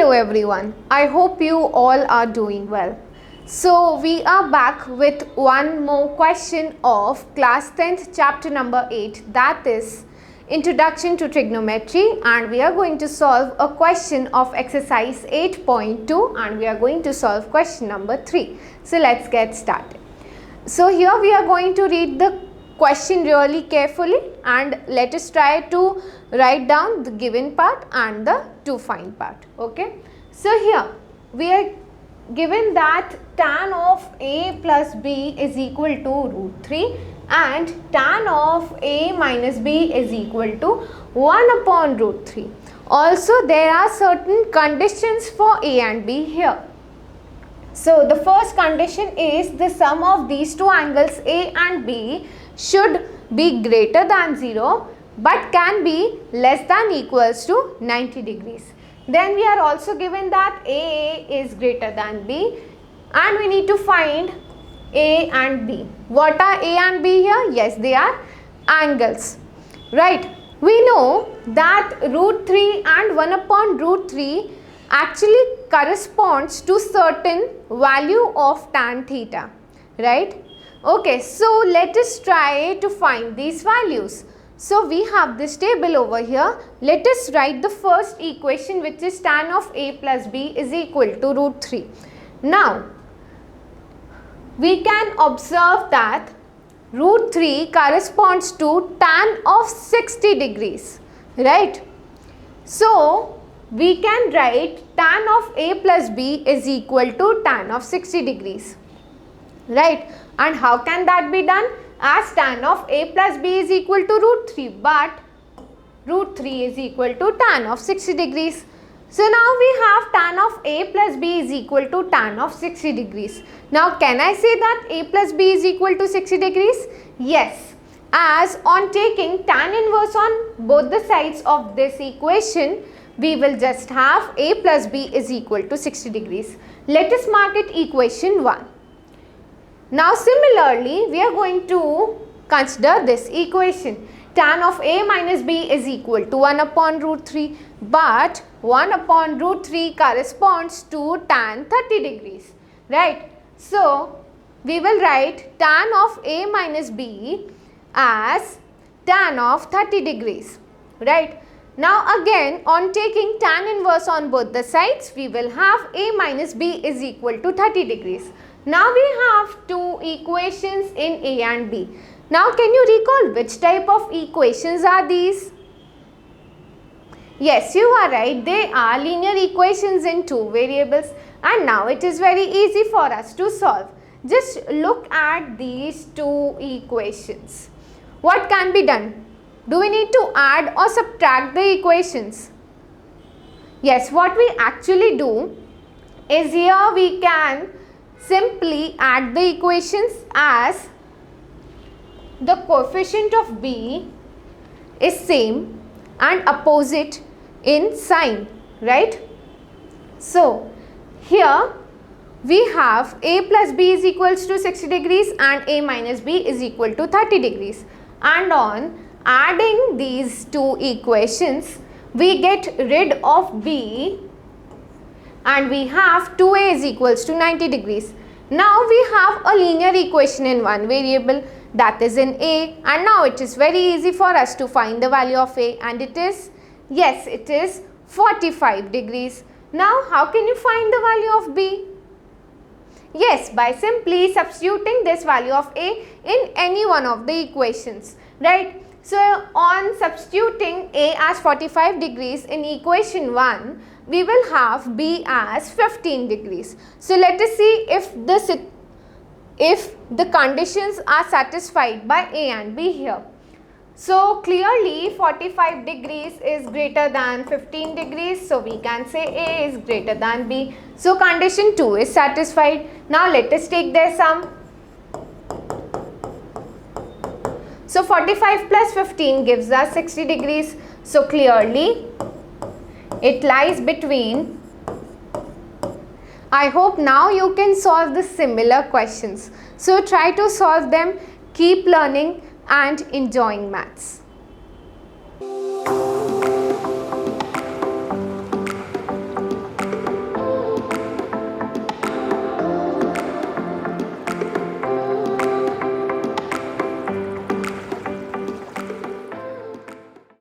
Hello everyone, I hope you all are doing well. So we are back with one more question of class 10th chapter number 8, that is Introduction to Trigonometry, and we are going to solve a question of exercise 8.2 and we are going to solve question number 3. So let's get started. So here we are going to read the question really carefully and let us try to write down the given part and the to find part. Okay. So here we are given that tan of a plus b is equal to root 3 and tan of a minus b is equal to 1 upon root 3. Also there are certain conditions for a and b here. So the first condition is the sum of these two angles a and b should be greater than 0 but can be less than equals to 90 degrees. Then we are also given that a is greater than b and we need to find a and b. What are a and b here? Yes, they are angles, right? We know that root 3 and 1 upon root 3 actually corresponds to certain value of tan theta, right? Okay, so let us try to find these values. So we have this table over here. Let us write the first equation, which is tan of a plus b is equal to root 3. Now, we can observe that root 3 corresponds to tan of 60 degrees, right? So, we can write tan of a plus b is equal to tan of 60 degrees, right? And how can that be done? As tan of a plus b is equal to root 3, but root 3 is equal to tan of 60 degrees. So now we have tan of a plus b is equal to tan of 60 degrees. Now can I say that a plus b is equal to 60 degrees? Yes, as on taking tan inverse on both the sides of this equation, we will just have a plus b is equal to 60 degrees. Let us mark it equation 1. Now similarly, we are going to consider this equation. Tan of a minus b is equal to 1 upon root 3, but 1 upon root 3 corresponds to tan 30 degrees, right? So, we will write tan of a minus b as tan of 30 degrees, right? Now again, on taking tan inverse on both the sides, we will have a minus b is equal to 30 degrees. Now we have two equations in a and b. Now can you recall which type of equations are these? Yes, you are right. They are linear equations in two variables and now it is very easy for us to solve. Just look at these two equations. What can be done? Do we need to add or subtract the equations? Yes, what we actually do is here we can simply add the equations as the coefficient of b is same and opposite in sign, right? So, here we have a plus b is equals to 60 degrees and a minus b is equal to 30 degrees. And on adding these two equations, we get rid of b and we have 2a is equals to 90 degrees. Now we have a linear equation in one variable, that is in a, and now it is very easy for us to find the value of a, and it is, yes, it is 45 degrees. Now how can you find the value of b? Yes, by simply substituting this value of a in any one of the equations, right? So on substituting a as 45 degrees in equation 1, we will have b as 15 degrees. So let us see if the conditions are satisfied by a and b here. So clearly 45 degrees is greater than 15 degrees. So we can say a is greater than b. So condition 2 is satisfied. Now let us take their sum. So 45 plus 15 gives us 60 degrees. So clearly it lies between. I hope now you can solve the similar questions. So try to solve them, keep learning and enjoying maths.